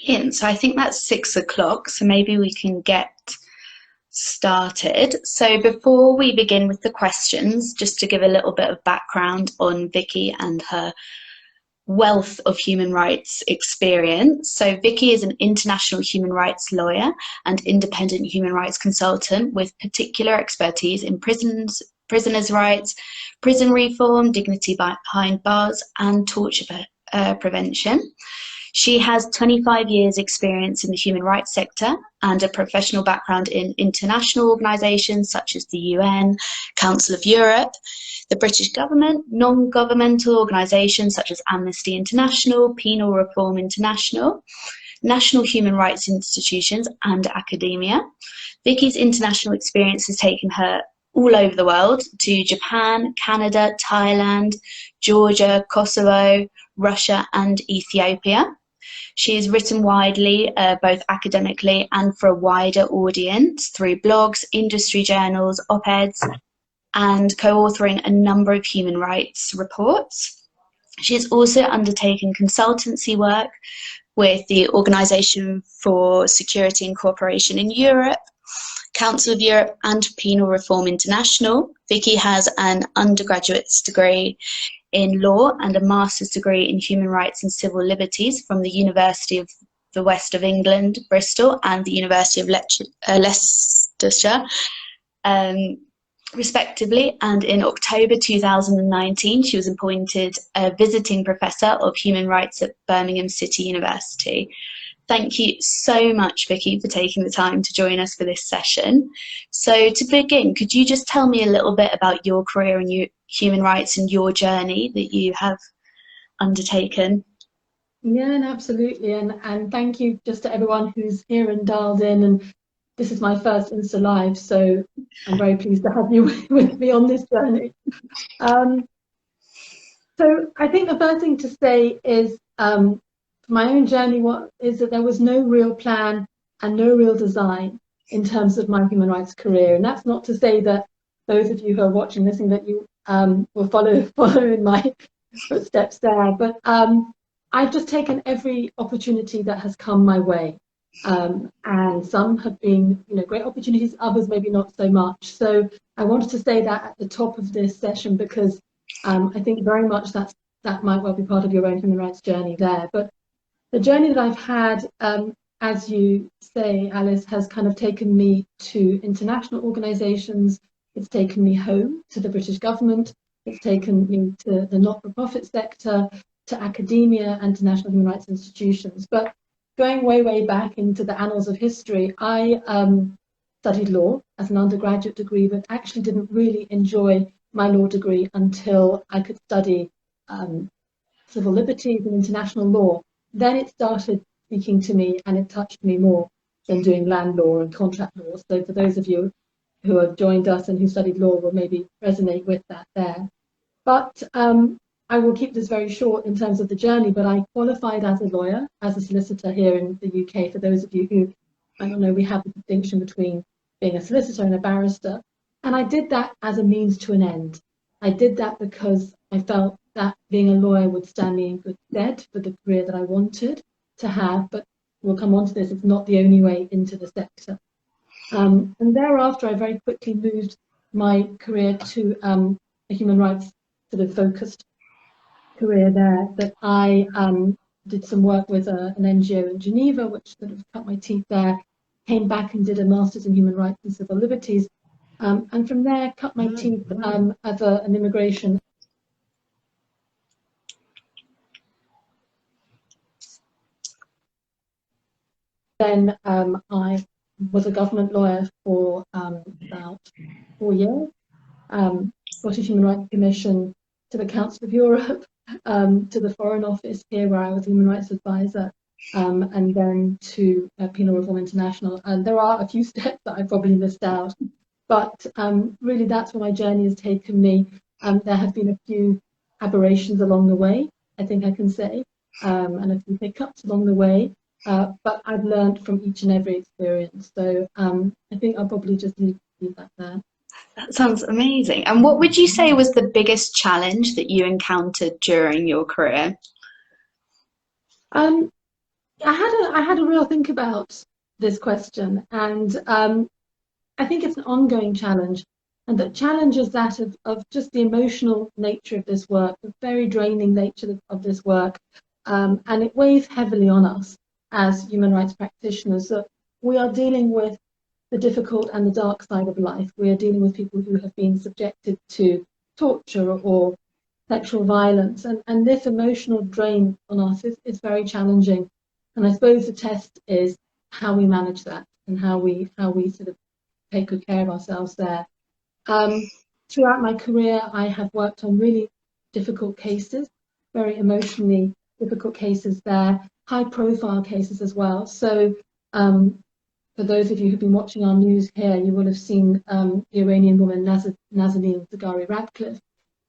Brilliant. So I think that's 6 o'clock, so maybe we can get started. So before we begin with the questions, just to give a little bit of background on Vicki and her wealth of human rights experience. So Vicki is an international human rights lawyer and independent human rights consultant with particular expertise in prisoners' rights, prison reform, dignity behind bars, and torture prevention. She has 25 years experience in the human rights sector and a professional background in international organisations such as the UN, Council of Europe, the British government, non-governmental organisations such as Amnesty International, Penal Reform International, national human rights institutions and academia. Vicki's international experience has taken her all over the world to Japan, Canada, Thailand, Georgia, Kosovo, Russia and Ethiopia. She has written widely, both academically and for a wider audience, through blogs, industry journals, op-eds, and co-authoring a number of human rights reports. She has also undertaken consultancy work with the Organisation for Security and Cooperation in Europe, Council of Europe and Penal Reform International. Vicki has an undergraduate's degree in law and a master's degree in human rights and civil liberties from the University of the West of England, Bristol, and the University of Leicester, respectively. And in October 2019, she was appointed a visiting professor of human rights at Birmingham City University. Thank you so much, Vicki, for taking the time to join us for this session. So to begin, could you just tell me a little bit about your career in human rights and your journey that you have undertaken? Yeah, absolutely. And thank you just to everyone who's here and dialed in. And this is my first Insta Live, so I'm very pleased to have you with me on this journey. So I think the first thing to say is, my own journey is that there was no real plan and no real design in terms of my human rights career. And that's not to say that those of you who are watching, listening, that you will follow in my footsteps there. But I've just taken every opportunity that has come my way. And some have been, great opportunities, others maybe not so much. So I wanted to say that at the top of this session, because I think very much that might well be part of your own human rights journey there. But the journey that I've had, as you say, Alice, has kind of taken me to international organisations. It's taken me home to the British government. It's taken me to the not-for-profit sector, to academia and to national human rights institutions. But going way, way back into the annals of history, I studied law as an undergraduate degree, but actually didn't really enjoy my law degree until I could study civil liberties and international law. Then it started speaking to me and it touched me more than doing land law and contract law. So for those of you who have joined us and who studied law will maybe resonate with that there. But I will keep this very short in terms of the journey, but I qualified as a lawyer, as a solicitor here in the UK. For those of you who, I don't know, we have the distinction between being a solicitor and a barrister. And I did that as a means to an end. I did that because I felt that being a lawyer would stand me in good stead for the career that I wanted to have, but we'll come on to this, it's not the only way into the sector. And thereafter, I very quickly moved my career to a human rights sort of focused career there, that I did some work with an NGO in Geneva, which sort of cut my teeth there, came back and did a master's in human rights and civil liberties, and from there cut my teeth as an immigration. Then I was a government lawyer for about 4 years, Scottish Human Rights Commission, to the Council of Europe, to the Foreign Office here where I was a human rights advisor, and then to Penal Reform International. And there are a few steps that I probably missed out, but really that's where my journey has taken me. There have been a few aberrations along the way, I think I can say, and a few hiccups along the way. But I've learned from each and every experience. So I think I'll probably just leave that there. That sounds amazing. And what would you say was the biggest challenge that you encountered during your career? Yeah, I had a real think about this question, and I think it's an ongoing challenge, and the challenge is that of just the emotional nature of this work, the very draining nature of this work, and it weighs heavily on us as human rights practitioners. So we are dealing with the difficult and the dark side of life. We are dealing with people who have been subjected to torture or sexual violence, and this emotional drain on us is very challenging. And I suppose the test is how we manage that and how we sort of take good care of ourselves there. Throughout my career, I have worked on really difficult cases, very emotionally difficult cases there, high-profile cases as well. So for those of you who've been watching our news here, you will have seen the Iranian woman Nazanin Zaghari-Ratcliffe,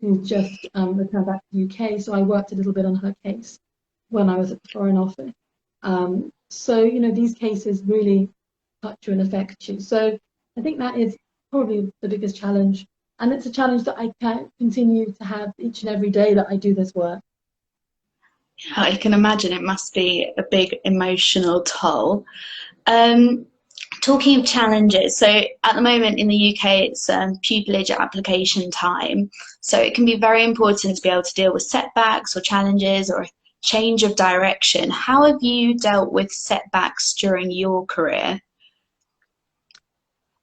who's just returned back to the UK. So I worked a little bit on her case when I was at the Foreign Office. So, you know, these cases really touch you and affect you. So I think that is probably the biggest challenge. And it's a challenge that I can continue to have each and every day that I do this work. I can imagine it must be a big emotional toll. Talking of challenges, so at the moment in the UK it's pupillage application time, so it can be very important to be able to deal with setbacks or challenges or a change of direction. How have you dealt with setbacks during your career?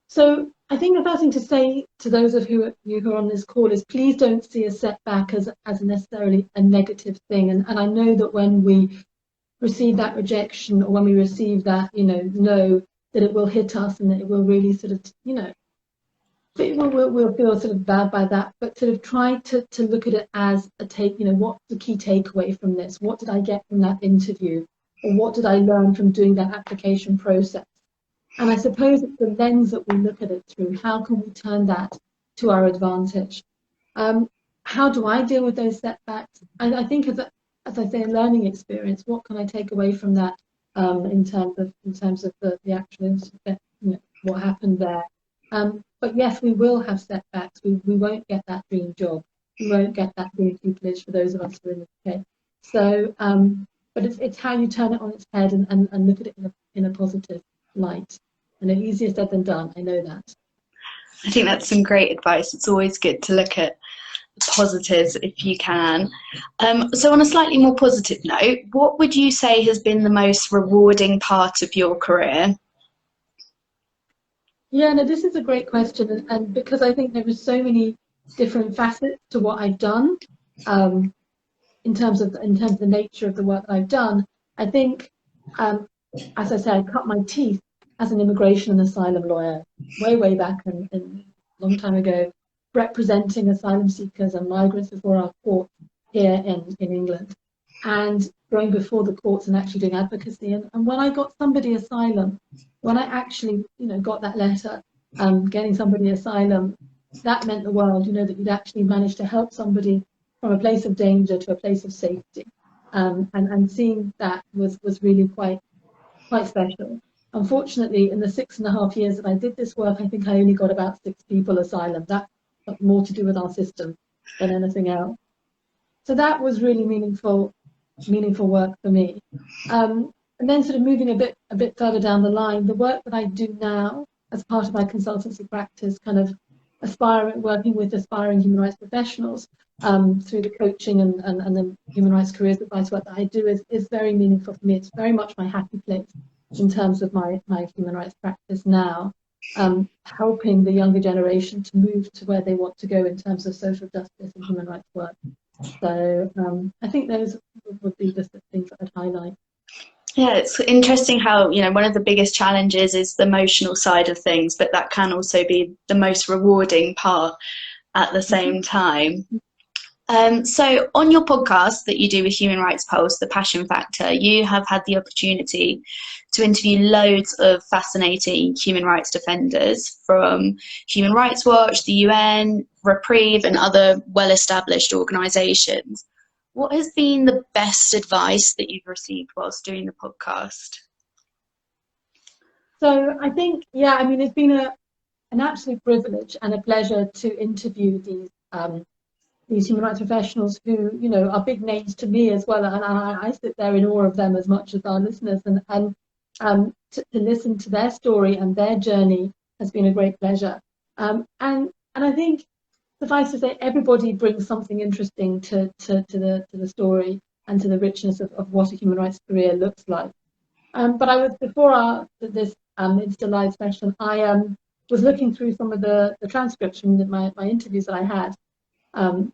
So I think the first thing to say to those of you who are on this call is please don't see a setback as necessarily a negative thing. And I know that when we receive that rejection or when we receive that, you know that it will hit us and that it will really sort of, you know, we'll feel sort of bad by that, but sort of try to look at it as what's the key takeaway from this? What did I get from that interview? Or what did I learn from doing that application process? And I suppose it's the lens that we look at it through. How can we turn that to our advantage? How do I deal with those setbacks? I think as I say, a learning experience. What can I take away from that in terms of the actual, what happened there? But yes, we will have setbacks. We won't get that dream job. We won't get that dream pupillage for those of us who are in the UK. So, but it's how you turn it on its head and look at it in a positive light. And it's easier said than done. I know that. I think that's some great advice. It's always good to look at positives if you can. So on a slightly more positive note, what would you say has been the most rewarding part of your career? Yeah, no, this is a great question, and because I think there are so many different facets to what I've done, in terms of the nature of the work that I've done. I think, as I said, I cut my teeth as an immigration and asylum lawyer way back and a long time ago, representing asylum seekers and migrants before our court here in England, and going before the courts and actually doing advocacy. And when I got somebody asylum, when I actually, got that letter, getting somebody asylum, that meant the world, that you'd actually managed to help somebody from a place of danger to a place of safety. And seeing that was really quite special. Unfortunately, in the 6.5 years that I did this work, I think I only got about 6 people asylum. That got more to do with our system than anything else. So that was really meaningful work for me. And then sort of moving a bit further down the line, the work that I do now as part of my consultancy practice, kind of working with aspiring human rights professionals through the coaching and the human rights careers advice work that I do is very meaningful for me. It's very much my happy place in terms of my human rights practice now, helping the younger generation to move to where they want to go in terms of social justice and human rights work. So I think those would be the things that I'd highlight. Yeah, it's interesting how, one of the biggest challenges is the emotional side of things, but that can also be the most rewarding part at the same time. So on your podcast that you do with Human Rights Pulse, The Passion Factor, you have had the opportunity to interview loads of fascinating human rights defenders from Human Rights Watch, the UN, Reprieve and other well-established organisations. What has been the best advice that you've received whilst doing the podcast? So I think, it's been an absolute privilege and a pleasure to interview these these human rights professionals who, you know, are big names to me as well, and I sit there in awe of them as much as our listeners, and to listen to their story and their journey has been a great pleasure. And I think, suffice to say, everybody brings something interesting to the story and to the richness of what a human rights career looks like. But I was, before this Insta Live session, I was looking through some of the transcripts from my interviews that I had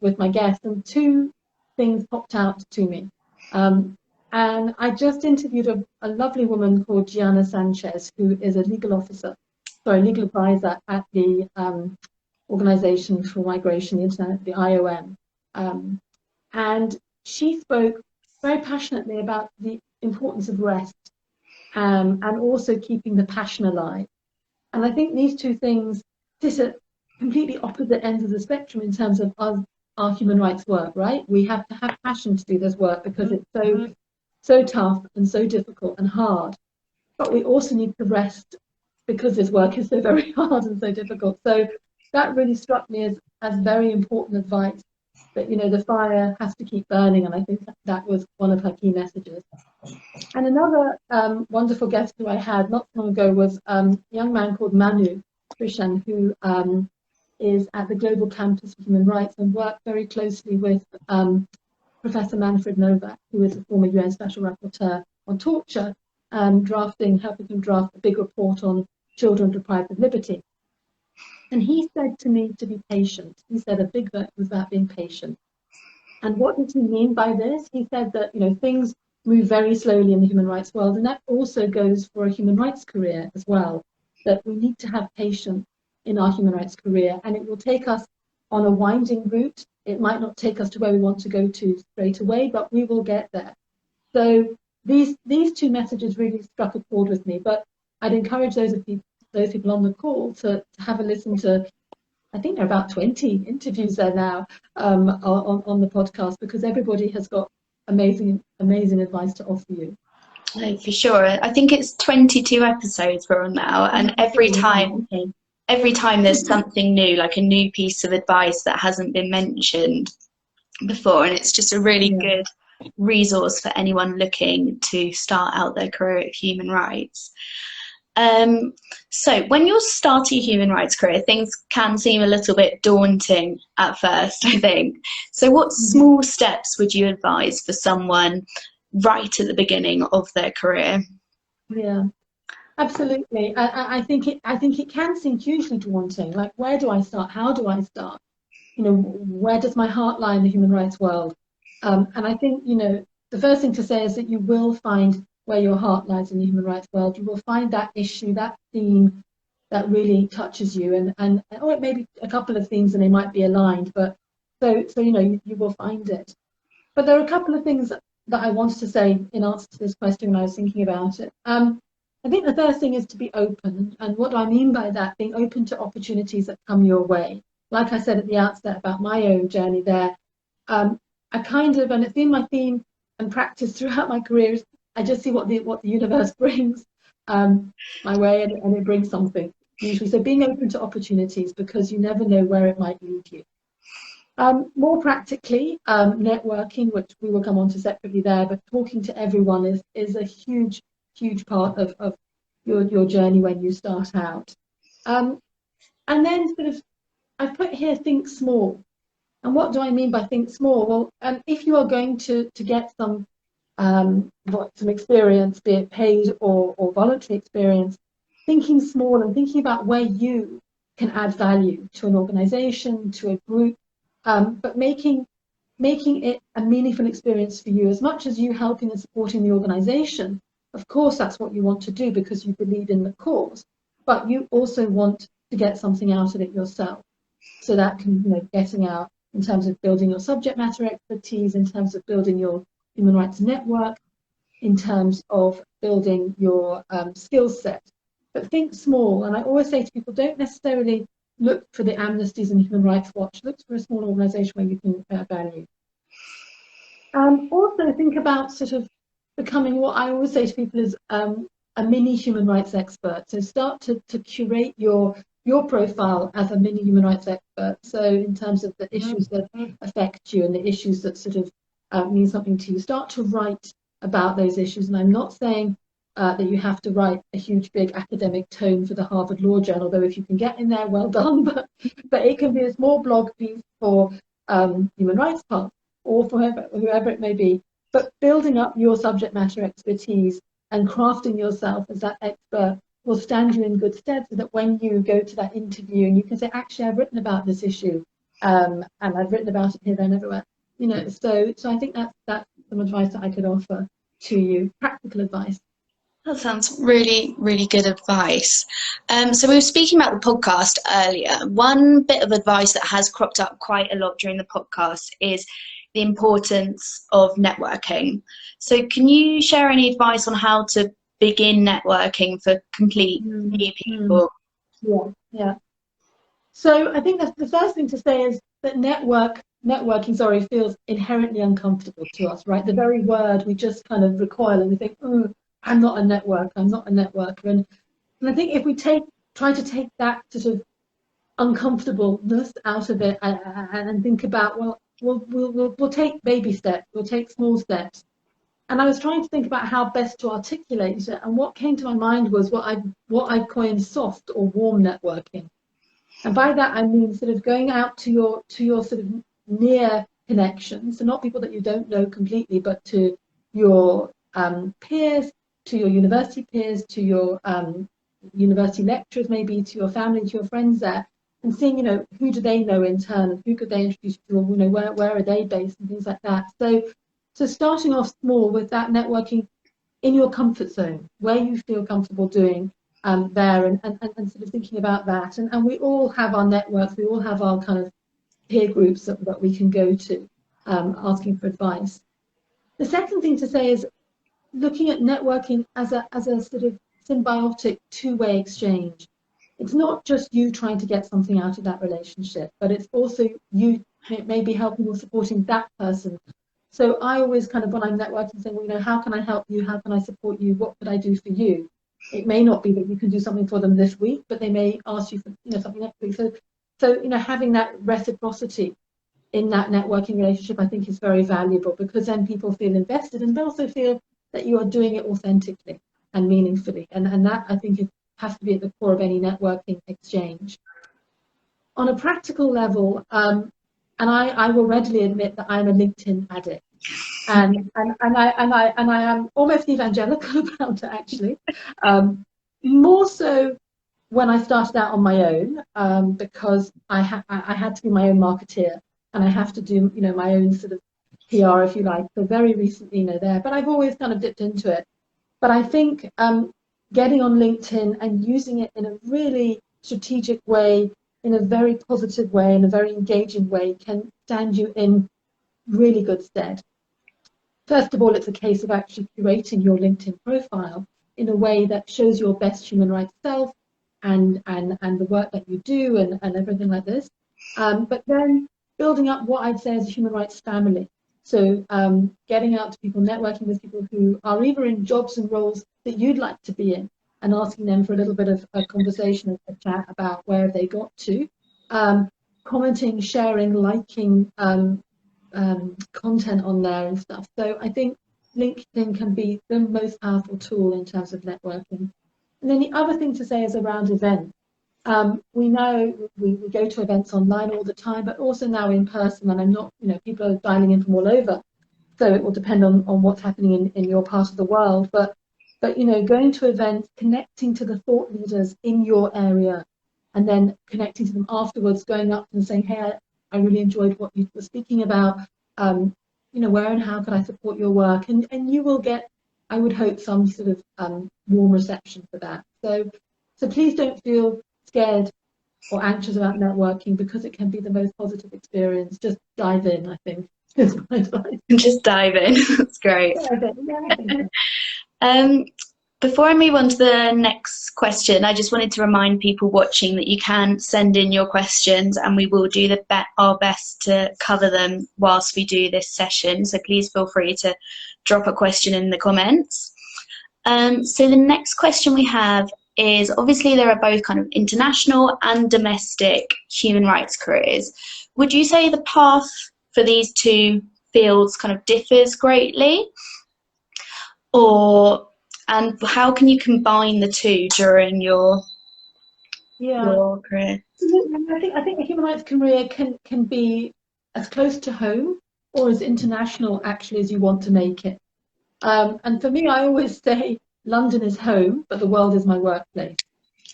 with my guests, and two things popped out to me. And I just interviewed a lovely woman called Gianna Sanchez, who is a legal legal advisor at the Organization for Migration, the Internet, the IOM. And she spoke very passionately about the importance of rest and also keeping the passion alive. And I think these two things sit at completely opposite ends of the spectrum in terms of our human rights work, right? We have to have passion to do this work because it's so tough and so difficult and hard. But we also need to rest because this work is so very hard and so difficult. So that really struck me as very important advice, that, you know, the fire has to keep burning, and I think that was one of her key messages. And another wonderful guest who I had not long ago was a young man called Manu Krishan, who is at the Global Campus for Human Rights and worked very closely with Professor Manfred Novak, who is a former UN Special Rapporteur on torture, helping him draft a big report on children deprived of liberty. And he said to me to be patient. He said a big book was about being patient. And what did he mean by this? He said that, you know, things move very slowly in the human rights world, and that also goes for a human rights career as well, that we need to have patience in our human rights career, and it will take us on a winding route. It might not take us to where we want to go to straight away, but we will get there. So these two messages really struck a chord with me, but I'd encourage those people on the call to have a listen to, I think there are about 20 interviews there now on the podcast, because everybody has got amazing advice to offer you. No, for sure. I think it's 22 episodes we're on now, and every time there's something new, like a new piece of advice that hasn't been mentioned before, and it's just a really good resource for anyone looking to start out their career of human rights. So when you're starting a human rights career, things can seem a little bit daunting at first, I think. So what small steps would you advise for someone right at the beginning of their career? Yeah, absolutely. I think it can seem hugely daunting. Like, where do I start? How do I start? You know, where does my heart lie in the human rights world? And I think, you know, the first thing to say is that you will find where your heart lies in the human rights world. You will find that issue, that theme that really touches you, and or it may be a couple of themes and they might be aligned, but so you know, you will find it. But there are a couple of things that I wanted to say in answer to this question when I was thinking about it. I think the first thing is to be open, and what do I mean by that? Being open to opportunities that come your way. Like I said at the outset about my own journey there, I kind of, and it's been my theme and practice throughout my career, is I just see what the universe brings my way, and it brings something usually. So being open to opportunities, because you never know where it might lead you. More practically, networking, which we will come on to separately there, but talking to everyone is a huge part of your journey when you start out. And then sort of, I've put here, think small. And what do I mean by think small? Well, if you are going to get some experience, be it paid or voluntary experience, thinking small and thinking about where you can add value to an organization, to a group, but making it a meaningful experience for you. As much as you helping and supporting the organization, of course that's what you want to do because you believe in the cause, but you also want to get something out of it yourself. So that can, you know, getting out in terms of building your subject matter expertise, in terms of building your human rights network, in terms of building your skill set. But think small. And I always say to people, don't necessarily look for the Amnesties and Human Rights Watch. Look for a small organization where you can add value. Also think about sort of becoming, what I always say to people is a mini human rights expert. So start to curate your your profile as a mini human rights expert. So in terms of the issues that affect you and the issues that sort of mean something to you, start to write about those issues. And I'm not saying that you have to write a huge, big academic tome for the Harvard Law Journal, though if you can get in there, well done. But it can be a small blog piece for Human Rights Park or for whoever it may be. But building up your subject matter expertise and crafting yourself as that expert will stand you in good stead, so that when you go to that interview and you can say, actually, I've written about this issue, and I've written about it here, there, and everywhere. You know, so I think that's some advice that I could offer to you, practical advice. That sounds really, really good advice. So we were speaking about the podcast earlier. One bit of advice that has cropped up quite a lot during the podcast is the importance of networking. So can you share any advice on how to begin networking for complete new people? Yeah. So I think that's the first thing to say is that networking feels inherently uncomfortable to us, right? The very word, we just kind of recoil and we think, oh, I'm not a networker. And I think if we try to take that sort of uncomfortableness out of it and think about, well, we'll take baby steps, we'll take small steps. And I was trying to think about how best to articulate it, and what came to my mind was what I coined soft or warm networking. And by that I mean sort of going out to your sort of near connections, so not people that you don't know completely, but to your peers, to your university peers, to your university lecturers, maybe to your family, to your friends there, and seeing, you know, who do they know in turn, and who could they introduce you to, or, you know, where are they based and things like that. So starting off small with that networking in your comfort zone, where you feel comfortable doing there, and sort of thinking about that. And we all have our networks, we all have our kind of peer groups that we can go to, asking for advice. The second thing to say is looking at networking as a sort of symbiotic two-way exchange. It's not just you trying to get something out of that relationship, but it's also you maybe helping or supporting that person. So I always kind of, when I'm networking, say, well, you know, how can I help you? How can I support you? What could I do for you? It may not be that you can do something for them this week, but they may ask you for, you know, something next week. So you know, having that reciprocity in that networking relationship, I think, is very valuable, because then people feel invested, and they also feel that you are doing it authentically and meaningfully. And that, I think, has to be at the core of any networking exchange. On a practical level, and I will readily admit that I'm a LinkedIn addict, and I am almost evangelical about it, actually. More so when I started out on my own, because I had to be my own marketeer, and I have to do, you know, my own sort of PR, if you like. So very recently, you know, there, but I've always kind of dipped into it. But I think getting on LinkedIn and using it in a really strategic way, in a very positive way, in a very engaging way, can stand you in really good stead. First of all, it's a case of actually curating your LinkedIn profile in a way that shows your best human rights self and the work that you do and everything like this. But then building up what I'd say is a human rights family. So getting out to people, networking with people who are either in jobs and roles that you'd like to be in, and asking them for a little bit of a conversation, a chat about where they got to, commenting, sharing, liking content on there and stuff. So I think LinkedIn can be the most powerful tool in terms of networking. And then the other thing to say is around events. We know we go to events online all the time, but also now in person, and I'm not, you know, people are dialing in from all over, so it will depend on what's happening in your part of the world. But you know, going to events, connecting to the thought leaders in your area, and then connecting to them afterwards, going up and saying, hey, I really enjoyed what you were speaking about. You know, where and how can I support your work? And you will get, I would hope, some sort of warm reception for that. So please don't feel scared or anxious about networking, because it can be the most positive experience. Just dive in, I think, is my advice. Just dive in. That's great. Before I move on to the next question, I just wanted to remind people watching that you can send in your questions, and we will do our best to cover them whilst we do this session. So please feel free to drop a question in the comments. So the next question we have is obviously there are both kind of international and domestic human rights careers. Would you say the path for these two fields kind of differs greatly? And how can you combine the two during your career? I think a human rights career can be as close to home or as international actually as you want to make it. And for me, I always say London is home, but the world is my workplace.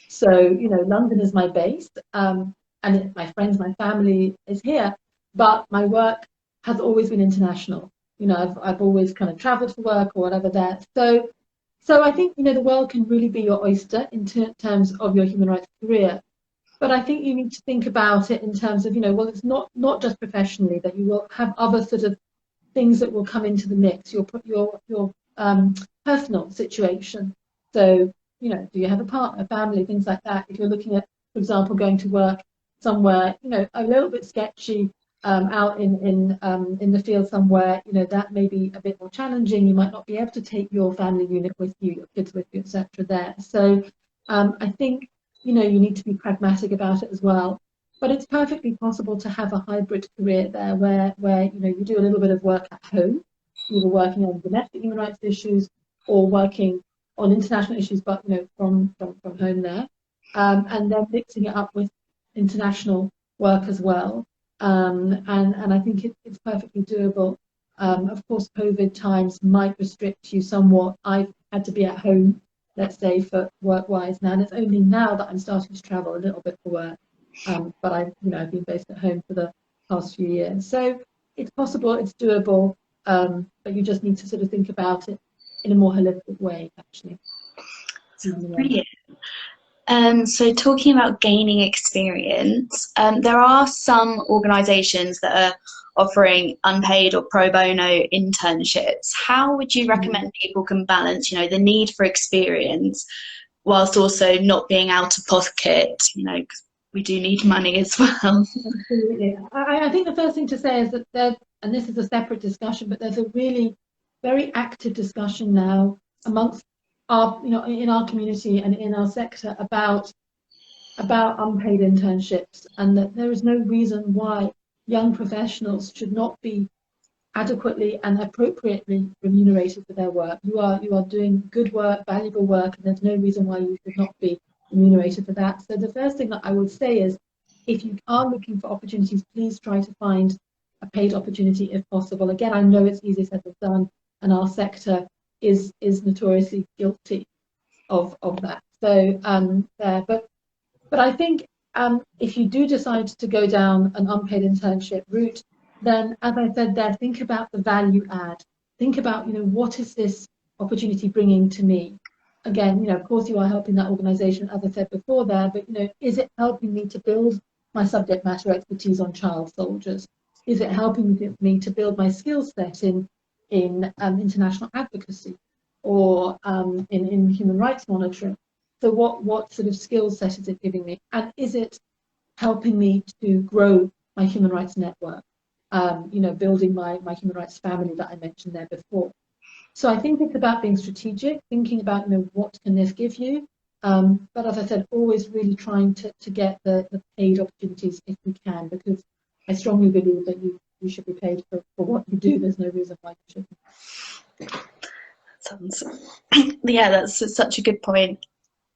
So, London is my base, and my friends, my family is here, but my work has always been international. I've always kind of traveled for work or whatever there. So I think, the world can really be your oyster in terms of your human rights career. But I think you need to think about it in terms of, well, it's not just professionally, that you will have other sort of things that will come into the mix, your personal situation. So, do you have a partner, family, things like that? If you're looking at, for example, going to work somewhere, a little bit sketchy, out in the field somewhere, that may be a bit more challenging. You might not be able to take your family unit with you, your kids with you, etc. there. So I think, you need to be pragmatic about it as well. But it's perfectly possible to have a hybrid career there where you do a little bit of work at home, either working on domestic human rights issues or working on international issues, but from home there, and then mixing it up with international work as well. And I think it's perfectly doable. Of course, COVID times might restrict you somewhat. I've had to be at home, let's say, for work-wise now, and it's only now that I'm starting to travel a little bit for work. But I've been based at home for the past few years. So it's possible, it's doable, but you just need to sort of think about it in a more holistic way, actually. Brilliant. So talking about gaining experience, there are some organisations that are offering unpaid or pro bono internships. How would you recommend people can balance, the need for experience whilst also not being out of pocket, because we do need money as well? Absolutely. I think the first thing to say is that there's, and this is a separate discussion, but there's a really very active discussion now amongst our, in our community and in our sector about unpaid internships, and that there is no reason why young professionals should not be adequately and appropriately remunerated for their work. You are doing good work, valuable work, and there's no reason why you should not be remunerated for that. So the first thing that I would say is, if you are looking for opportunities, please try to find a paid opportunity if possible. Again, I know it's easier said than done, and our sector is notoriously guilty of that. So but I think if you do decide to go down an unpaid internship route, then, as I said there, think about the value add. Think about, what is this opportunity bringing to me? Again, of course you are helping that organisation, as I said before there, but, is it helping me to build my subject matter expertise on child soldiers? Is it helping me to build my skill set in international advocacy or in human rights monitoring? So what sort of skill set is it giving me? And is it helping me to grow my human rights network? Building my human rights family that I mentioned there before. So I think it's about being strategic, thinking about, what can this give you? But as I said, always really trying to get the paid opportunities if we can, because I strongly believe that you should be paid for what you do. There's no reason why you shouldn't. Yeah, that's such a good point.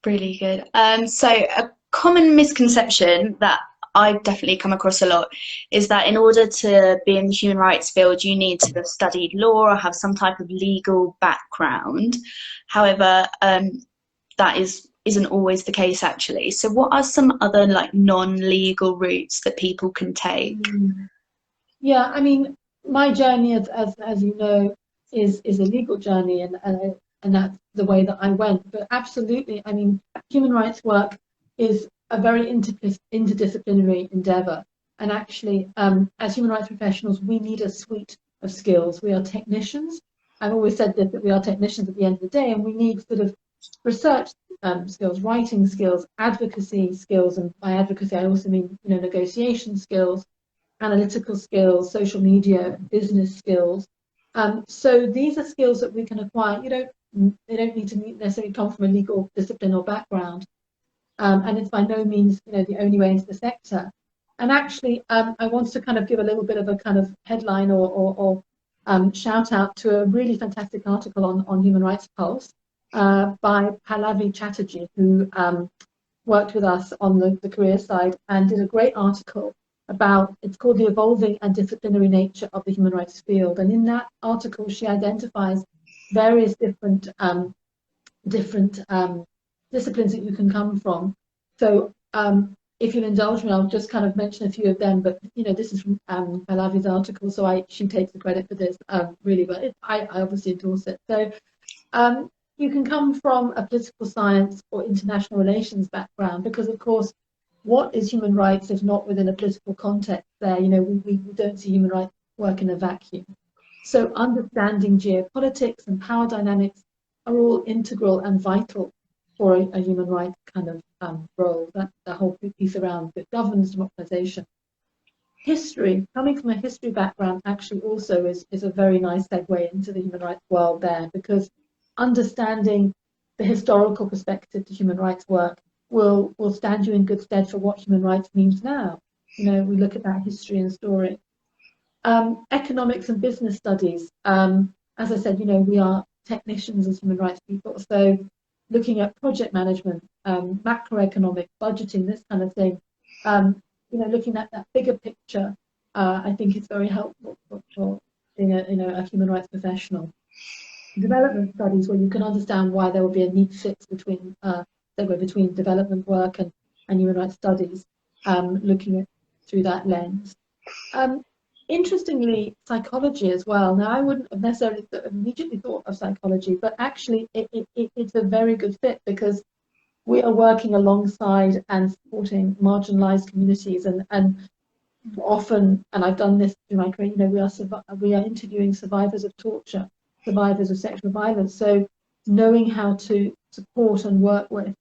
Really good. So a common misconception that I've definitely come across a lot is that in order to be in the human rights field, you need to have studied law or have some type of legal background. However, that isn't always the case, actually. So what are some other non-legal routes that people can take? Yeah, I mean, my journey, as you know, is a legal journey, and that's the way that I went. But absolutely, I mean, human rights work is a very interdisciplinary endeavour. And actually, as human rights professionals, we need a suite of skills. We are technicians. I've always said this, that we are technicians at the end of the day, and we need sort of research skills, writing skills, advocacy skills, and by advocacy I also mean negotiation skills, analytical skills, social media, business skills. So these are skills that we can acquire. they don't need to necessarily come from a legal discipline or background, and it's by no means, you know, the only way into the sector. And actually, I want to kind of give a little bit of a kind of headline or shout out to a really fantastic article on Human Rights Pulse by Pallavi Chatterjee, who worked with us on the career side and did a great article about, it's called The Evolving and Disciplinary Nature of the Human Rights Field. And in that article, she identifies various different disciplines that you can come from. So if you'll indulge me, I'll just kind of mention a few of them, but you know, this is from Pallavi's article, so she takes the credit for this, really, but I obviously endorse it. So you can come from a political science or international relations background, because of course, what is human rights if not within a political context there? You know, we don't see human rights work in a vacuum. So understanding geopolitics and power dynamics are all integral and vital for a human rights kind of role. That's the whole piece around governance, democratization. History, coming from a history background, actually also is a very nice segue into the human rights world there, because understanding the historical perspective to human rights work will stand you in good stead for what human rights means now. You know, we look at that history and story. Economics and business studies. As I said, you know, we are technicians as human rights people, so looking at project management, macroeconomic, budgeting, this kind of thing, you know, looking at that bigger picture, I think is very helpful for being a human rights professional. Development studies, where you can understand why there will be a neat fit between development work and human rights studies, looking at through that lens. Interestingly, psychology as well. Now, I wouldn't have necessarily immediately thought of psychology, but actually it's a very good fit, because we are working alongside and supporting marginalized communities, and often, and I've done this through my career, you know, we are interviewing survivors of torture, survivors of sexual violence. So knowing how to support and work with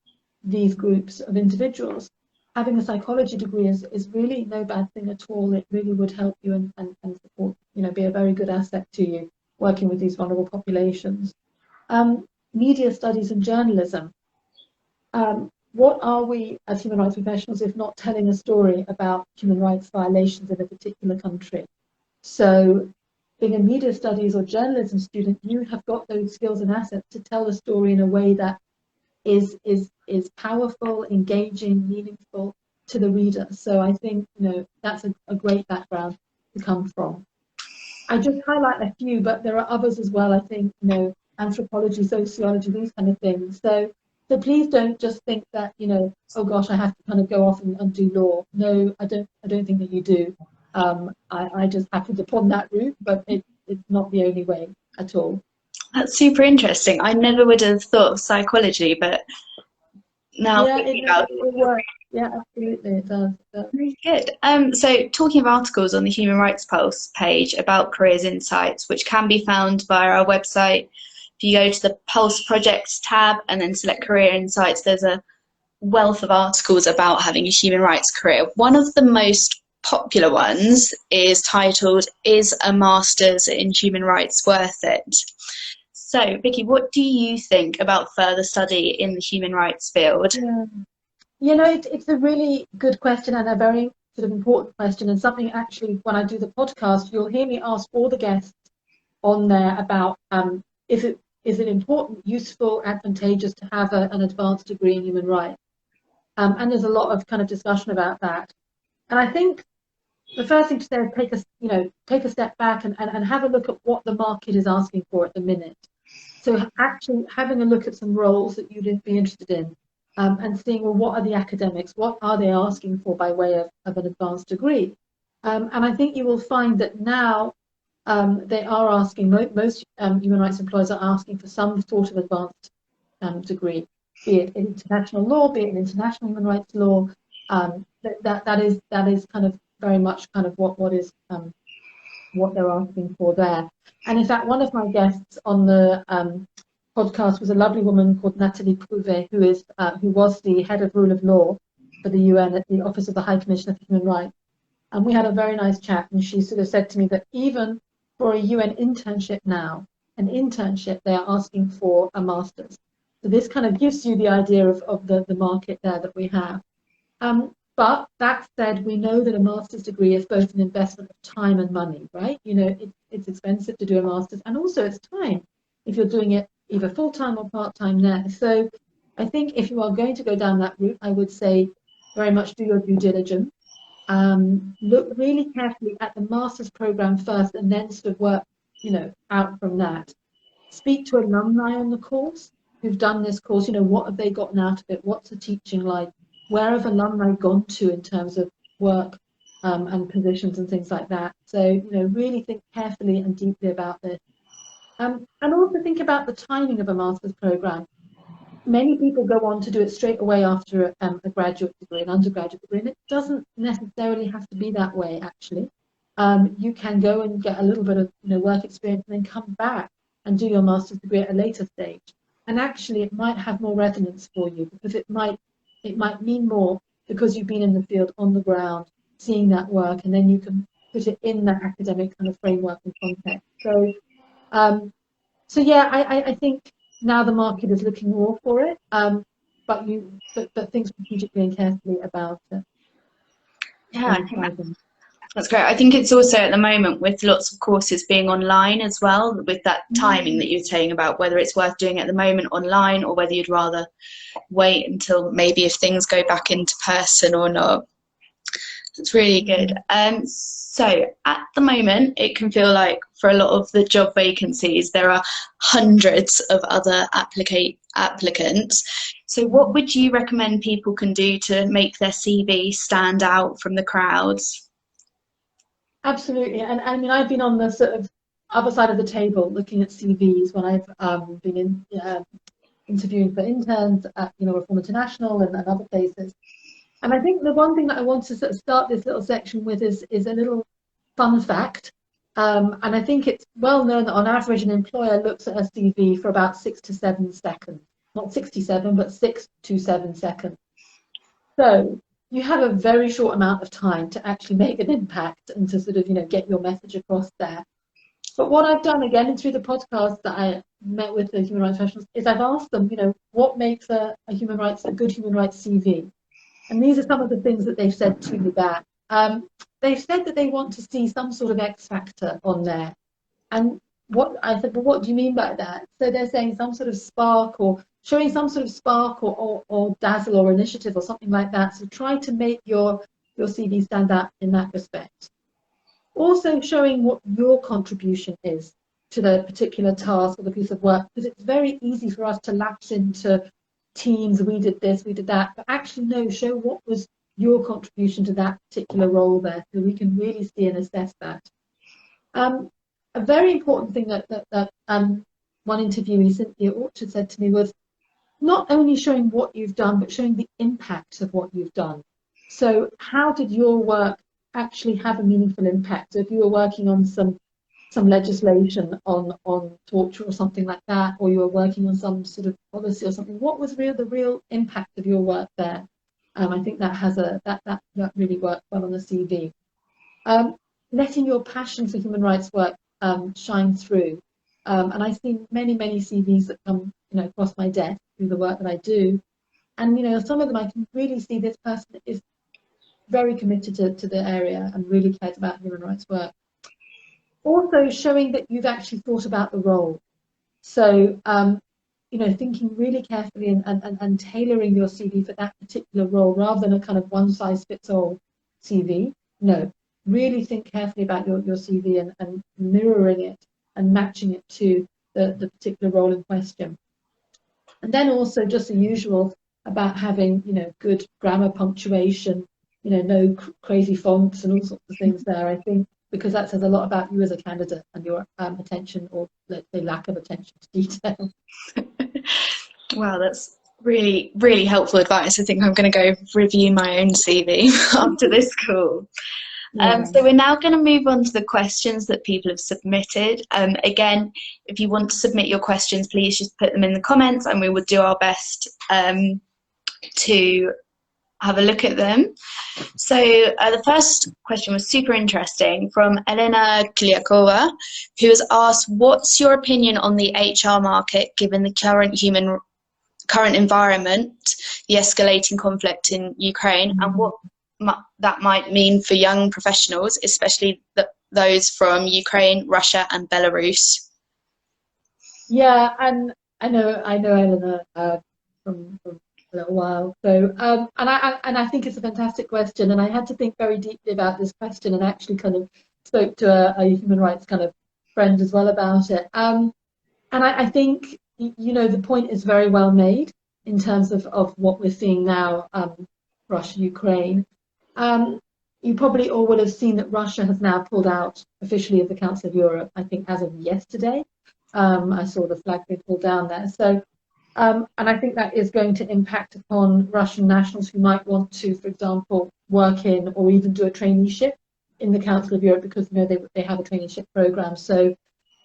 these groups of individuals, having a psychology degree is really no bad thing at all. It really would help you and support, you know, be a very good asset to you working with these vulnerable populations. Media studies and journalism. What are we as human rights professionals if not telling a story about human rights violations in a particular country? So being a media studies or journalism student, you have got those skills and assets to tell the story in a way that is powerful, engaging, meaningful to the reader. So I think, you know, that's a great background to come from. I just highlight a few, but there are others as well. I think, you know, anthropology, sociology, these kind of things. So please don't just think that, you know, oh gosh, I have to kind of go off and do law. No, I don't think that you do. I just happened upon that route, but it's not the only way at all. That's super interesting. I never would have thought of psychology, but now thinking about it works. Yeah, absolutely, it does. Very good. So talking of articles on the Human Rights Pulse page about careers insights, which can be found via our website. If you go to the Pulse Projects tab and then select Career Insights, there's a wealth of articles about having a human rights career. One of the most popular ones is titled, "Is a Master's in Human Rights Worth It?" So, Vicki, what do you think about further study in the human rights field? Yeah. You know, it's a really good question and a very sort of important question, and something actually when I do the podcast, you'll hear me ask all the guests on there about is it important, useful, advantageous to have an advanced degree in human rights? And there's a lot of kind of discussion about that. And I think the first thing to say is take a step back and have a look at what the market is asking for at the minute. So actually having a look at some roles that you'd be interested in, and seeing, well, what are the academics? What are they asking for by way of an advanced degree? And I think you will find that now they are asking, most human rights employers are asking for some sort of advanced degree, be it in international law, be it in international human rights law. That is kind of very much kind of what they're asking for there. And in fact, one of my guests on the podcast was a lovely woman called Nathalie Prouvé, who was the head of rule of law for the UN at the Office of the High Commissioner for Human Rights. And we had a very nice chat, and she sort of said to me that even for a UN internship now, an internship, they are asking for a master's. So this kind of gives you the idea of the market there that we have. But that said, we know that a master's degree is both an investment of time and money, right? You know, it's expensive to do a master's, and also it's time if you're doing it either full-time or part-time there. So I think if you are going to go down that route, I would say very much do your due diligence. Look really carefully at the master's program first, and then sort of work, you know, out from that. Speak to alumni on the course who've done this course. You know, what have they gotten out of it? What's the teaching like? Where have alumni gone to in terms of work and positions and things like that? So, you know, really think carefully and deeply about this. And also think about the timing of a master's program. Many people go on to do it straight away after a graduate degree, an undergraduate degree, and it doesn't necessarily have to be that way, actually. You can go and get a little bit of, you know, work experience and then come back and do your master's degree at a later stage. And actually, it might have more resonance for you, because it might mean more because you've been in the field on the ground, seeing that work, and then you can put it in that academic kind of framework and context. So, so yeah, I think now the market is looking more for it, but think strategically and carefully about it. Yeah, I think that's great. I think it's also at the moment, with lots of courses being online as well, with that timing that you're saying about whether it's worth doing at the moment online or whether you'd rather wait until maybe if things go back into person or not. It's really good. So at the moment, it can feel like for a lot of the job vacancies, there are hundreds of other applicants. So what would you recommend people can do to make their CV stand out from the crowds? Absolutely, and I mean, I've been on the sort of other side of the table looking at CVs when I've been interviewing for interns at Reform International and other places. And I think the one thing that I want to sort of start this little section with is a little fun fact. And I think it's well known that on average an employer looks at a CV for about 6 to 7 seconds. Not 67, but 6 to 7 seconds. So you have a very short amount of time to actually make an impact and to sort of, get your message across there. But what I've done, again, through the podcast that I met with the human rights professionals, is I've asked them, what makes a good human rights CV? And these are some of the things that they've said to me back. They've said that they want to see some sort of X factor on there. And I said, well, what do you mean by that? So they're saying some sort of spark, or showing some sort of spark or dazzle or initiative or something like that. So try to make your CV stand out in that respect. Also showing what your contribution is to the particular task or the piece of work, because it's very easy for us to lapse into teams, we did this, we did that, but actually no, show what was your contribution to that particular role there, so we can really see and assess that. A very important thing that one interviewee, Cynthia Orchard, said to me was not only showing what you've done, but showing the impact of what you've done. So how did your work actually have a meaningful impact? So if you were working on some legislation on torture or something like that, or you were working on some sort of policy or something, what was the real impact of your work there? I think that has that really worked well on the CV. Letting your passion for human rights work shine through. And I've seen many CVs that come across my desk through the work that I do, and some of them I can really see this person is very committed to the area and really cares about human rights work. Also showing that you've actually thought about the role. So, thinking really carefully and tailoring your CV for that particular role rather than a kind of one-size-fits-all CV. No, really think carefully about your CV and mirroring it and matching it to the particular role in question. And then also just the usual about having, good grammar, punctuation, no crazy fonts and all sorts of things there, I think, because that says a lot about you as a candidate and your attention, or let's say lack of attention to detail. Wow, that's really, really helpful advice. I think I'm going to go review my own CV after this call. Yeah. So we're now going to move on to the questions that people have submitted. Again, if you want to submit your questions, please just put them in the comments and we will do our best to have a look at them. So the first question was super interesting from Elena Kliakova, who has asked, what's your opinion on the HR market given the current environment, the escalating conflict in Ukraine, and what that might mean for young professionals, especially those from Ukraine, Russia and Belarus? Yeah, and I know Eleanor from a little while. So and I think it's a fantastic question, and I had to think very deeply about this question, and actually kind of spoke to a human rights kind of friend as well about it. And I think, you know, the point is very well made in terms of what we're seeing now, Russia, Ukraine. You probably all will have seen that Russia has now pulled out officially of the Council of Europe, I think as of yesterday. I saw the flag being pulled down there. So, and I think that is going to impact upon Russian nationals who might want to, for example, work in or even do a traineeship in the Council of Europe, because, you know, they have a traineeship program. So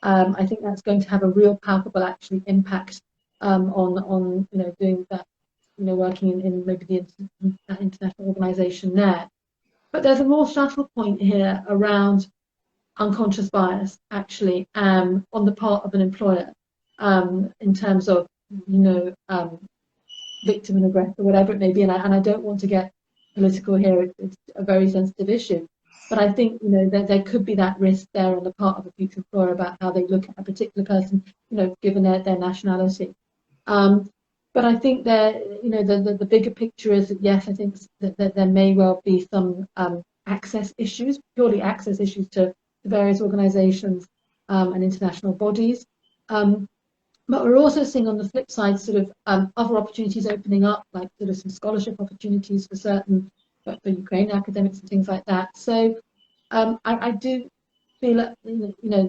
I think that's going to have a real palpable actually impact on you know, doing that, you know, working in maybe that international organisation there. But there's a more subtle point here around unconscious bias, actually, on the part of an employer, in terms of, you know, victim and aggressor, whatever it may be. And I don't want to get political here. It's a very sensitive issue. But I think, you know, there could be that risk there on the part of a future employer about how they look at a particular person, you know, given their nationality. But I think you know, the bigger picture is that, yes, I think that there may well be some access issues, purely access issues to various organisations and international bodies. But we're also seeing on the flip side sort of other opportunities opening up, like sort of some scholarship opportunities for for Ukrainian academics and things like that. So I do feel that, you know,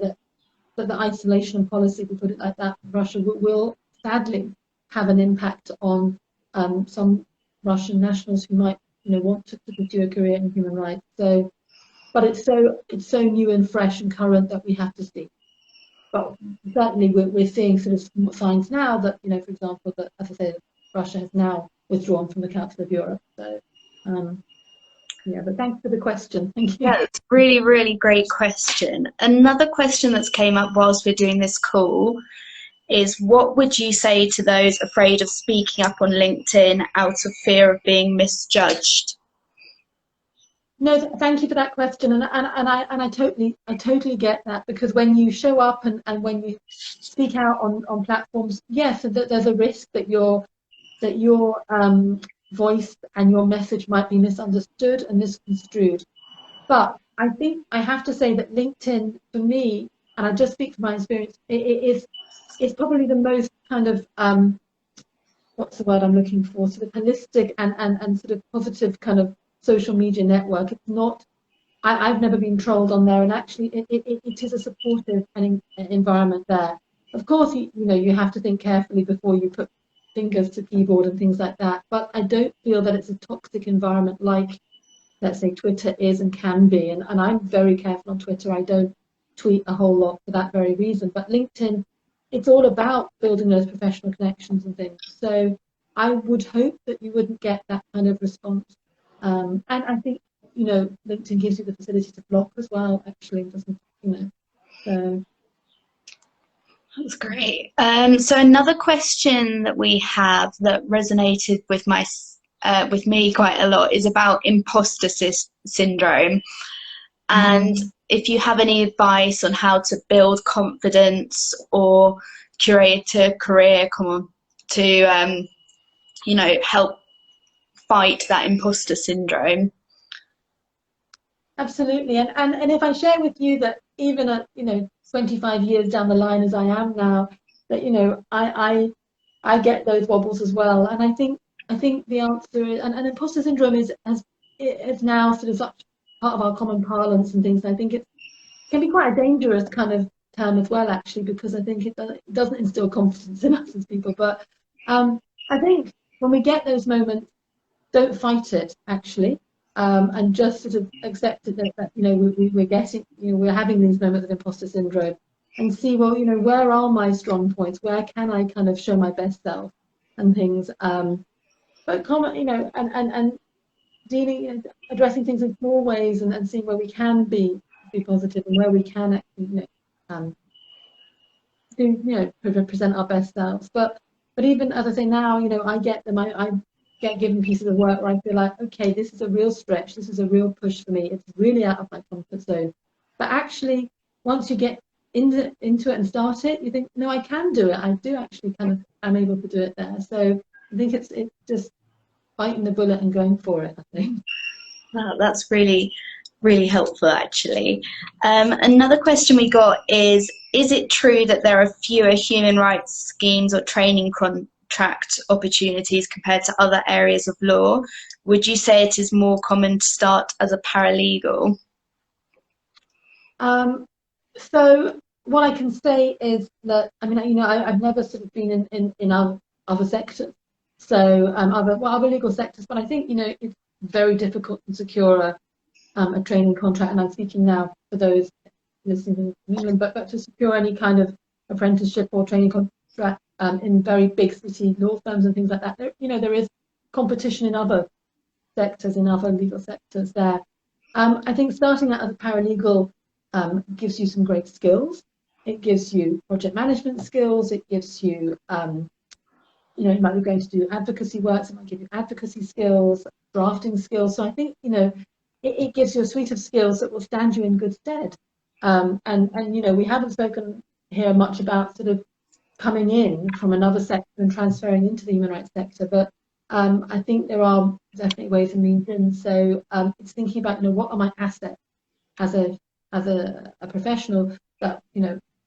that the isolation policy, if we put it like that, Russia will sadly have an impact on some Russian nationals who might, you know, want to pursue a career in human rights. So, but it's so new and fresh and current that we have to see. But certainly we're seeing sort of signs now that, you know, for example, that, as I say, Russia has now withdrawn from the Council of Europe. So, yeah, but thanks for the question. Thank you. Yeah, it's really, really great question. Another question that's came up whilst we're doing this call is, what would you say to those afraid of speaking up on LinkedIn out of fear of being misjudged? No, thank you for that question, and I totally get that, because when you show up and when you speak out on platforms, yes, there's a risk that your voice and your message might be misunderstood and misconstrued. But I think I have to say that LinkedIn, for me, and I just speak from my experience, it's probably the most kind of what's the word I'm looking for, sort of holistic and sort of positive kind of social media network. It's not, I've never been trolled on there, and actually it is a supportive environment there. Of course, you know, you have to think carefully before you put fingers to keyboard and things like that, but I don't feel that it's a toxic environment like, let's say, Twitter is and can be, and I'm very careful on Twitter. I don't tweet a whole lot for that very reason. But LinkedIn, it's all about building those professional connections and things. So I would hope that you wouldn't get that kind of response. And I think, you know, LinkedIn gives you the facility to block as well, actually, doesn't, you know, so. That's great. So another question that we have that resonated with me quite a lot is about imposter syndrome. And if you have any advice on how to build confidence or curate a career to, you know, help fight that imposter syndrome. Absolutely, and if I share with you that even at, you know, 25 years down the line as I am now, that, you know, I get those wobbles as well, and I think the answer is, and imposter syndrome is now sort of such part of our common parlance and things. And I think it can be quite a dangerous kind of term as well, actually, because I think it doesn't instill confidence in us as people. But I think when we get those moments, don't fight it, actually. And just sort of accept it that, you know, we're getting, you know, we're having these moments of imposter syndrome, and see, well, you know, where are my strong points? Where can I kind of show my best self and things? But you know, and addressing things in small ways and seeing where we can be positive and where we can actually, present our best selves. But even as I say now, I get them. I get given pieces of work where I feel like, okay, this is a real stretch. This is a real push for me. It's really out of my comfort zone. But actually, once you get into it and start it, you think, no, I can do it. I do actually I'm able to do it there. So I think it's just biting the bullet and going for it, I think. Wow, that's really, really helpful, actually. Another question we got is it true that there are fewer human rights schemes or training contract opportunities compared to other areas of law? Would you say it is more common to start as a paralegal? So what I can say is that, I've never sort of been in other sectors, so other legal sectors, but I think, it's very difficult to secure a training contract, and I'm speaking now for those listening in England, but to secure any kind of apprenticeship or training contract in very big city law firms and things like that, there is competition in other sectors, in other legal sectors there. I think starting out as a paralegal gives you some great skills. It gives you project management skills. It gives you, you might be going to do advocacy work, so it might give you advocacy skills, drafting skills. So I think, it gives you a suite of skills that will stand you in good stead. And we haven't spoken here much about sort of coming in from another sector and transferring into the human rights sector, but I think there are definitely ways and means in. So it's thinking about, what are my assets as a professional that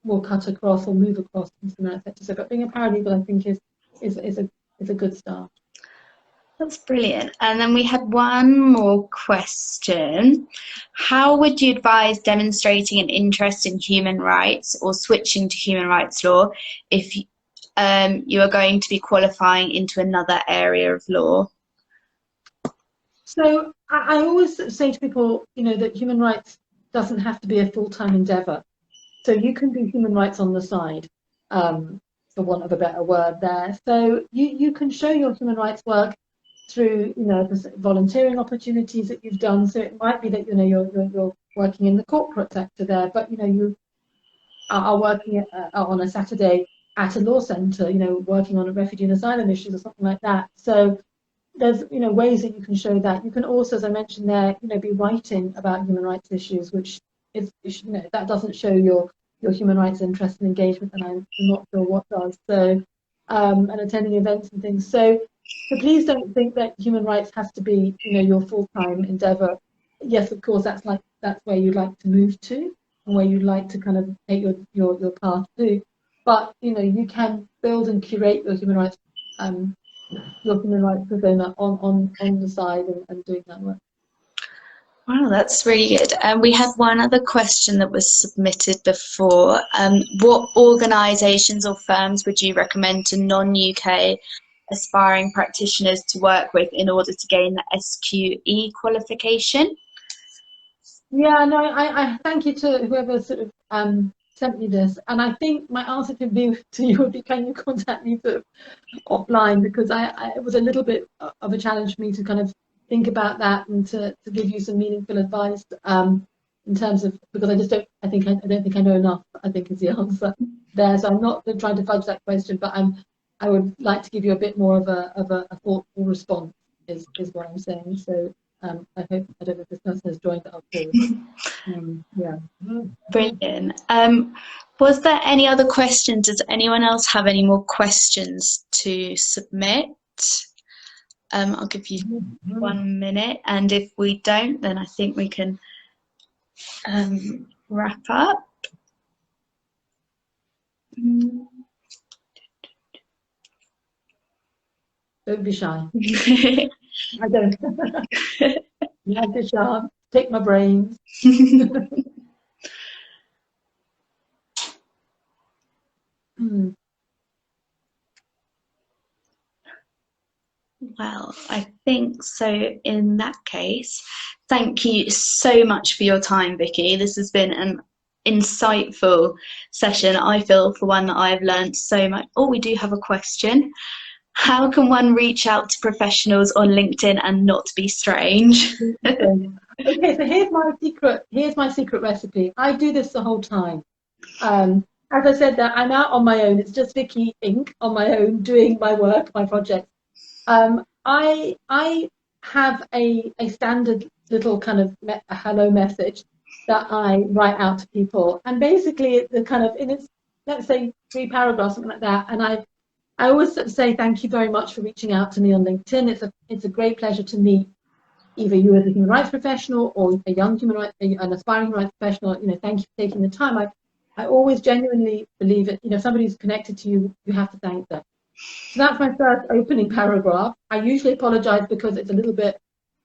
will cut across or move across into the human rights sector. So, but being a paralegal, I think, is a good start. That's brilliant. And then we had one more question. How would you advise demonstrating an interest in human rights or switching to human rights law if you are going to be qualifying into another area of law? So I always say to people, that human rights doesn't have to be a full-time endeavour. So you can do human rights on the side, for want of a better word there. So you can show your human rights work through, volunteering opportunities that you've done. So it might be that, you're working in the corporate sector there, but, you are working on a Saturday at a law centre, working on a refugee and asylum issues or something like that. So there's, ways that you can show that. You can also, as I mentioned there, be writing about human rights issues, which is, that doesn't show your human rights interest and engagement, and I'm not sure what does. So, and attending events and things. So please don't think that human rights has to be, your full-time endeavour. Yes, of course, that's where you'd like to move to, and where you'd like to kind of take your path to. But you can build and curate your human rights persona on the side and doing that work. Wow, that's really good. We had one other question that was submitted before. What organisations or firms would you recommend to non-UK aspiring practitioners to work with in order to gain the SQE qualification? Yeah, no, I thank you to whoever sort of sent me this, and I think my answer to you would be, can you contact me sort of offline, because it was a little bit of a challenge for me to kind of think about that and to give you some meaningful advice in terms of, because I don't think I know enough, I think, is the answer there. So I'm not trying to fudge that question, but I would like to give you a bit more of a thoughtful response is what I'm saying. So I don't know if this person has joined up too. Yeah. Brilliant. Was there any other questions? Does anyone else have any more questions to submit? I'll give you 1 minute, and if we don't, then I think we can wrap up. Don't be shy. I don't. You have to sharp. Take my brains. Well, I think so. In that case, thank you so much for your time, Vicki. This has been an insightful session. I feel, for one, that I've learned so much. Oh, we do have a question. How can one reach out to professionals on LinkedIn and not be strange? Okay, so here's my secret recipe. I do this the whole time. As I said, that I'm out on my own. It's just Vicki Inc. on my own doing my work, my projects. I have a standard little kind of a hello message that I write out to people, and basically the kind of, in its, let's say 3 paragraphs, something like that, and I always sort of say thank you very much for reaching out to me on LinkedIn. It's a great pleasure to meet either you as a human rights professional or a young an aspiring human rights professional. Thank you for taking the time. I always genuinely believe it. If somebody's connected to you, you have to thank them. So that's my first opening paragraph. I usually apologize because it's a little bit,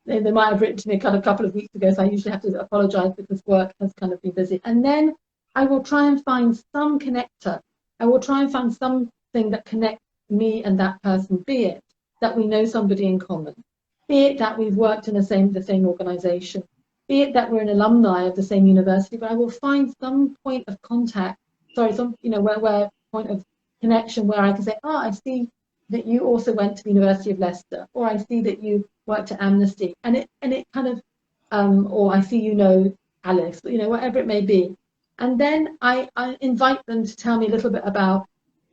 they might have written to me a couple of weeks ago, so I usually have to apologize because work has kind of been busy. And then I will try and find some connector. I will try and find something that connects me and that person, be it that we know somebody in common, be it that we've worked in the same organization, be it that we're an alumni of the same university, but I will find some point of contact, where point of connection where I can say, I see that you also went to the University of Leicester, or I see that you worked at Amnesty, and it kind of, or I see Alice, whatever it may be. And then I invite them to tell me a little bit about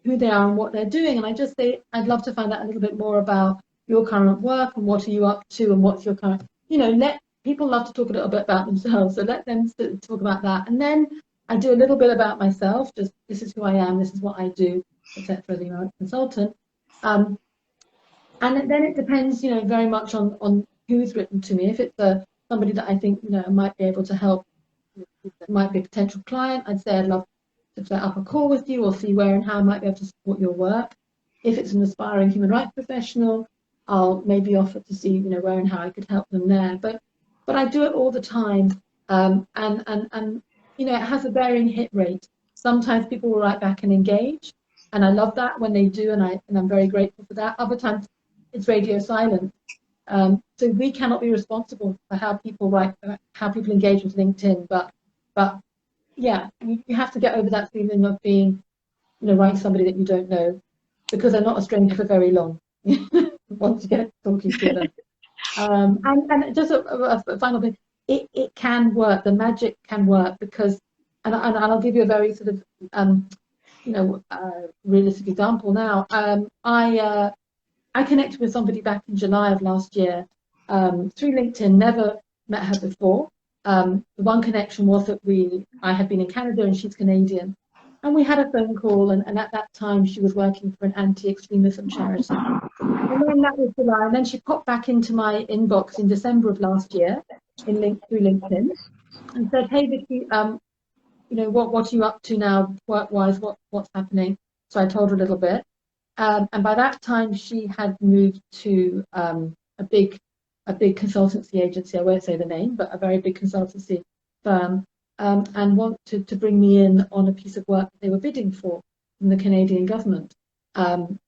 who they are and what they're doing. And I just say, I'd love to find out a little bit more about your current work and what are you up to and what's your current, let people love to talk a little bit about themselves. So let them talk about that. And then I do a little bit about myself, just this is who I am, this is what I do, etc. as a human rights consultant. And then it depends, very much on who's written to me. If it's somebody that I think, might be able to help, that might be a potential client, I'd say I'd love to set up a call with you or see where and how I might be able to support your work. If it's an aspiring human rights professional, I'll maybe offer to see, where and how I could help them there. But I do it all the time, and it has a varying hit rate. Sometimes people will write back and engage, and I love that when they do, and I'm very grateful for that. Other times, it's radio silent. So we cannot be responsible for how people write, how people engage with LinkedIn. But yeah, you have to get over that feeling of being, writing somebody that you don't know, because they're not a stranger for very long. Once you get talking to them. And just a final thing, it can work. The magic can work because, and I'll give you a very sort of, realistic example now. I connected with somebody back in July of last year through LinkedIn, never met her before. The one connection was that I had been in Canada and she's Canadian. And we had a phone call, and at that time she was working for an anti-extremism charity. And then that was July, and then she popped back into my inbox in December of last year through LinkedIn and said, "Hey Vicki, what are you up to now, work-wise? What's happening?" So I told her a little bit, and by that time she had moved to a big consultancy agency. I won't say the name, but a very big consultancy firm. And wanted to bring me in on a piece of work that they were bidding for from the Canadian government. And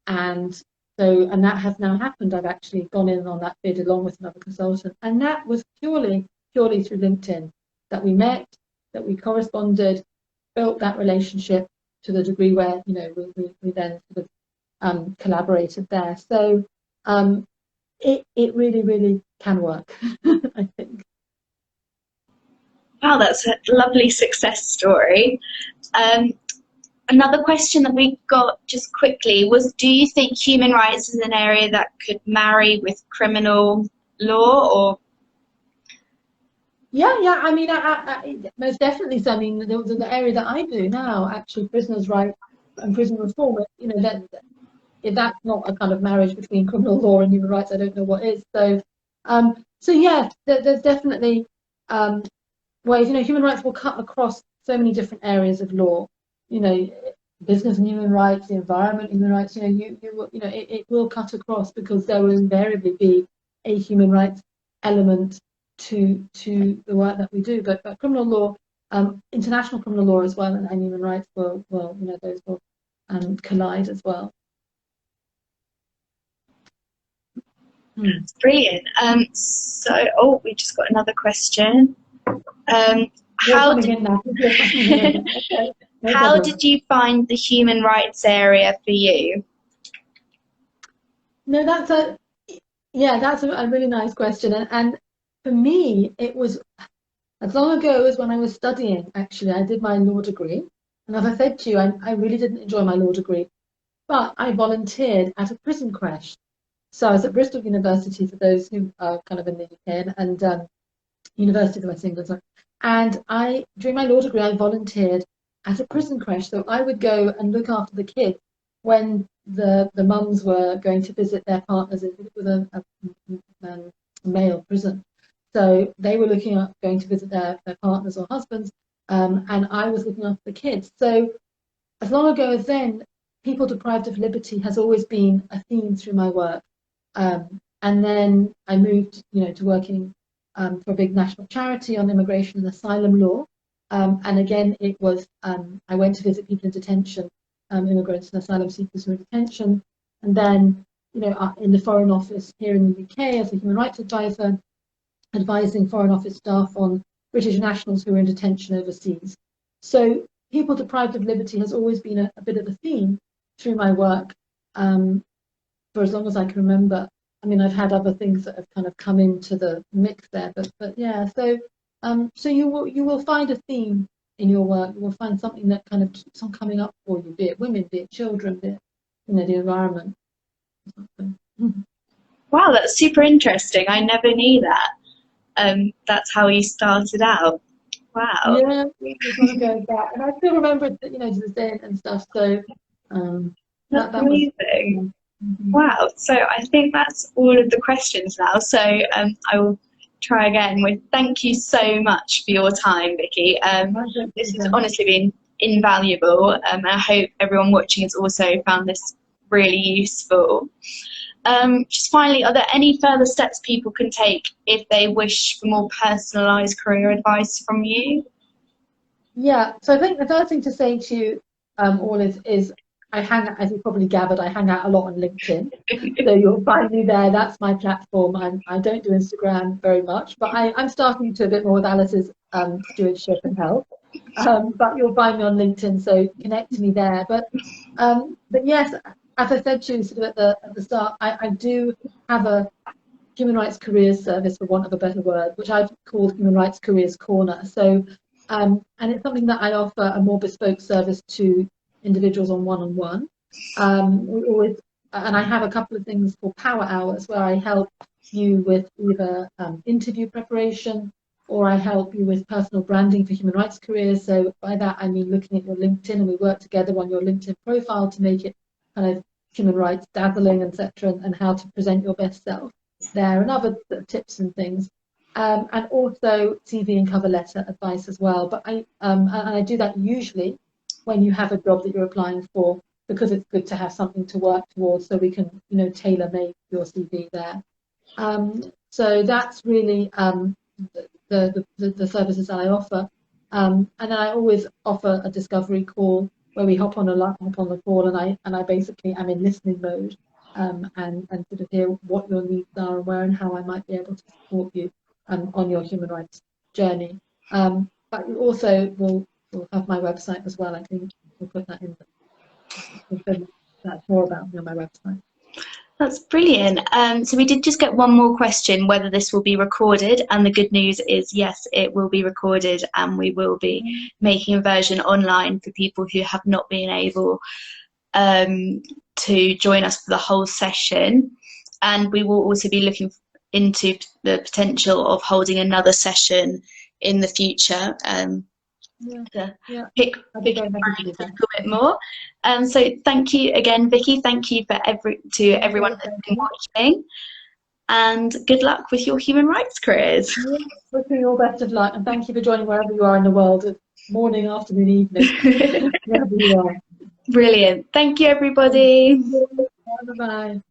that has now happened. I've actually gone in on that bid along with another consultant. And that was purely through LinkedIn that we met, that we corresponded, built that relationship to the degree where, we then sort of collaborated there. So it really, really can work, I think. Wow, that's a lovely success story. Another question that we got just quickly was, do you think human rights is an area that could marry with criminal law? Or Yeah. I mean, I most definitely. So, I mean, the area that I do now, actually, prisoners' rights and prison reform. That if that's not a kind of marriage between criminal law and human rights, I don't know what is. So, yeah, there's definitely ways. Human rights will cut across so many different areas of law. Business and human rights, the environment, human rights. It will cut across because there will invariably be a human rights element to the work that we do. But criminal law, international criminal law as well, and human rights will those will collide as well. Brilliant. We just got another question. How did you find the human rights area for you? No, that's a really nice question. And for me, it was as long ago as when I was studying, actually. I did my law degree. And as I said to you, I really didn't enjoy my law degree, but I volunteered at a prison creche. So I was at Bristol University, for those who are kind of in the UK, and University of the West England. Sorry. And during my law degree, I volunteered at a prison creche. So I would go and look after the kids when the mums were going to visit their partners with a male prison. So they were going to visit their partners or husbands, and I was looking after the kids. So as long ago as then, people deprived of liberty has always been a theme through my work. And then I moved, to working for a big national charity on immigration and asylum law. And again, it was I went to visit people in detention, immigrants and asylum seekers who are in detention, and then in the Foreign Office here in the UK as a human rights advisor, advising Foreign Office staff on British nationals who are in detention overseas. So people deprived of liberty has always been a bit of a theme through my work for as long as I can remember. I mean, I've had other things that have kind of come into the mix there, but yeah. So you will find a theme in your work. You will find something that kind of keeps on coming up for you, be it women, be it children, be it the environment. Wow, that's super interesting. I never knew that. That's how you started out. Wow. Yeah, we want to go back, and I still remember it, to this day and stuff. So that's amazing. Wow. So I think that's all of the questions now. So I will try again with thank you so much for your time, Vicki. This has honestly been invaluable. I hope everyone watching has also found this really useful. Just finally, are there any further steps people can take if they wish for more personalised career advice from you? Yeah, so I think the first thing to say to you all is I hang out, as you probably gathered, I hang out a lot on LinkedIn. So you'll find me there. That's my platform. I don't do Instagram very much, but I'm starting to a bit more with Alice's stewardship and help. But you'll find me on LinkedIn, so connect to me there. But yes, as I said to you sort of at the start, I do have a human rights careers service, for want of a better word, which I've called Human Rights Careers Corner. So and it's something that I offer a more bespoke service to individuals on one-on-one. We always, and I have a couple of things called power hours where I help you with either interview preparation, or I help you with personal branding for human rights careers. So by that I mean looking at your LinkedIn, and we work together on your LinkedIn profile to make it kind of human rights dazzling, etc., and how to present your best self there, and other tips and things. And also CV and cover letter advice as well. But I do that usually when you have a job that you're applying for, because it's good to have something to work towards, so we can tailor make your CV there. So that's really the services that I offer. And then I always offer a discovery call where we hop on the call, and I basically am in listening mode, and sort of hear what your needs are and where and how I might be able to support you on your human rights journey. But you also will have my website as well. I think we'll put that in there. That's more about me on my website. That's brilliant. So we did just get one more question, whether this will be recorded, and the good news is yes, it will be recorded, and we will be making a version online for people who have not been able to join us for the whole session. And we will also be looking into the potential of holding another session in the future. Pick a little bit more. So thank you again, Vicki. Thank you to everyone that's been watching, and good luck with your human rights careers. Wishing you all best of luck, and thank you for joining wherever you are in the world, morning, afternoon, evening, wherever you are. Brilliant. Thank you, everybody. Bye bye.